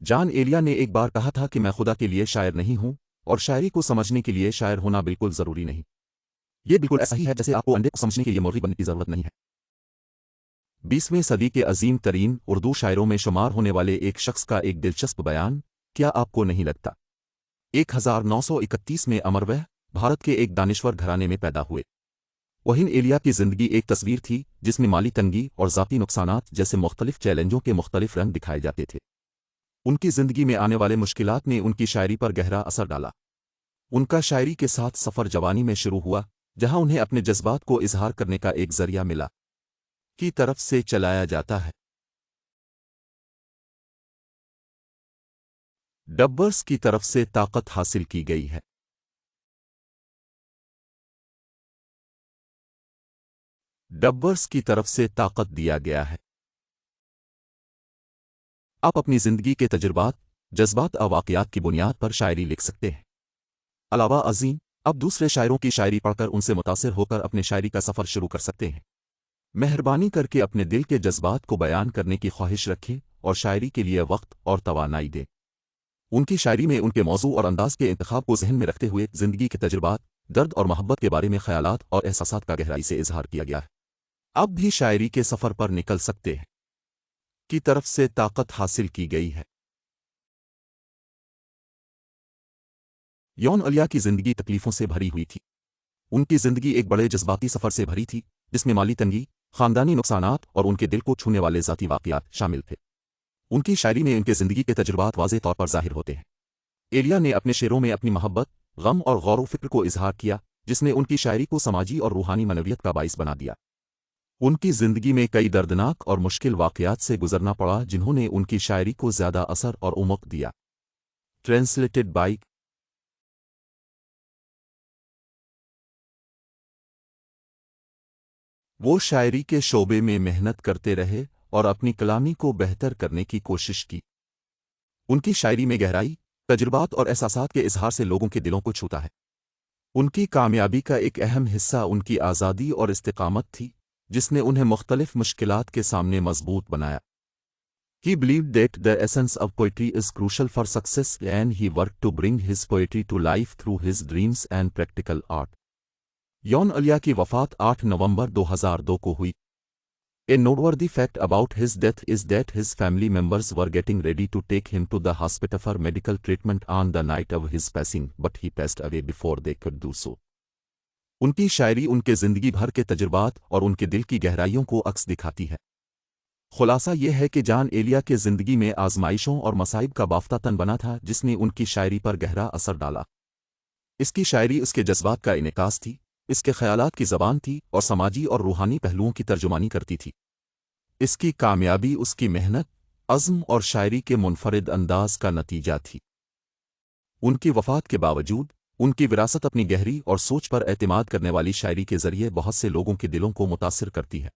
جان ایلیا نے ایک بار کہا تھا کہ میں خدا کے لیے شاعر نہیں ہوں اور شاعری کو سمجھنے کے لیے شاعر ہونا بالکل ضروری نہیں۔ یہ بالکل ایسا ہی ہے جیسے آپ کو انڈے کو سمجھنے کے لیے مرغی بننے کی ضرورت نہیں ہے۔ 20ویں صدی کے عظیم ترین اردو شاعروں میں شمار ہونے والے ایک شخص کا ایک دلچسپ بیان، کیا آپ کو نہیں لگتا؟ 1931 میں امروہ، بھارت کے ایک دانشور گھرانے میں پیدا ہوئے۔ وہین ایلیا کی زندگی ایک تصویر تھی جس میں مالی تنگی اور ذاتی نقصانات جیسے مختلف چیلنجوں کے مختلف رنگ دکھائے جاتے تھے۔ ان کی زندگی میں آنے والے مشکلات نے ان کی شاعری پر گہرا اثر ڈالا۔ ان کا شاعری کے ساتھ سفر جوانی میں شروع ہوا، جہاں انہیں اپنے جذبات کو اظہار کرنے کا ایک ذریعہ ملا کی طرف سے چلایا جاتا ہے۔ ڈبرز کی طرف سے طاقت حاصل کی گئی ہے۔ ڈبرز کی طرف سے طاقت دیا گیا ہے۔ آپ اپنی زندگی کے تجربات، جذبات اور واقعات کی بنیاد پر شاعری لکھ سکتے ہیں۔ علاوہ ازیں، آپ دوسرے شاعروں کی شاعری پڑھ کر ان سے متاثر ہو کر اپنے شاعری کا سفر شروع کر سکتے ہیں۔ مہربانی کر کے اپنے دل کے جذبات کو بیان کرنے کی خواہش رکھیں اور شاعری کے لیے وقت اور توانائی دیں۔ ان کی شاعری میں ان کے موضوع اور انداز کے انتخاب کو ذہن میں رکھتے ہوئے زندگی کے تجربات، درد اور محبت کے بارے میں خیالات اور احساسات کا گہرائی سے اظہار کیا گیا ہے۔ اب بھی شاعری کے سفر پر نکل سکتے ہیں کی طرف سے طاقت حاصل کی گئی ہے۔ یون ایلیا کی زندگی تکلیفوں سے بھری ہوئی تھی۔ ان کی زندگی ایک بڑے جذباتی سفر سے بھری تھی جس میں مالی تنگی، خاندانی نقصانات اور ان کے دل کو چھونے والے ذاتی واقعات شامل تھے۔ ان کی شاعری میں ان کے زندگی کے تجربات واضح طور پر ظاہر ہوتے ہیں۔ ایلیا نے اپنے شعروں میں اپنی محبت، غم اور غور و فکر کو اظہار کیا، جس نے ان کی شاعری کو سماجی اور روحانی منویت کا باعث بنا دیا۔ ان کی زندگی میں کئی دردناک اور مشکل واقعات سے گزرنا پڑا جنہوں نے ان کی شاعری کو زیادہ اثر اور عمق دیا۔ ٹرانسلیٹڈ بائی وہ شاعری کے شعبے میں محنت کرتے رہے اور اپنی کلامی کو بہتر کرنے کی کوشش کی۔ ان کی شاعری میں گہرائی، تجربات اور احساسات کے اظہار سے لوگوں کے دلوں کو چھوتا ہے۔ ان کی کامیابی کا ایک اہم حصہ ان کی آزادی اور استقامت تھی، جس نے انہیں مختلف مشکلات کے سامنے مضبوط بنایا۔ He believed that the essence of poetry is crucial for success and he worked to bring his poetry to life through his dreams and practical art. یون ایلیا کی وفات 8 نومبر 2002 کو ہوئی۔ A noteworthy fact about his death is that his family members were getting ready to take him to the hospital for medical treatment on the night of his passing, but he passed away before they could do so. ان کی شاعری ان کے زندگی بھر کے تجربات اور ان کے دل کی گہرائیوں کو عکس دکھاتی ہے۔ خلاصہ یہ ہے کہ جان ایلیا کے زندگی میں آزمائشوں اور مصائب کا بافتہ تن بنا تھا جس نے ان کی شاعری پر گہرا اثر ڈالا۔ اس کی شاعری اس کے جذبات کا انعکاس تھی، اس کے خیالات کی زبان تھی اور سماجی اور روحانی پہلوؤں کی ترجمانی کرتی تھی۔ اس کی کامیابی اس کی محنت، عزم اور شاعری کے منفرد انداز کا نتیجہ تھی۔ ان کی وفات کے باوجود، ان کی وراثت اپنی گہری اور سوچ پر اعتماد کرنے والی شاعری کے ذریعے بہت سے لوگوں کے دلوں کو متاثر کرتی ہے۔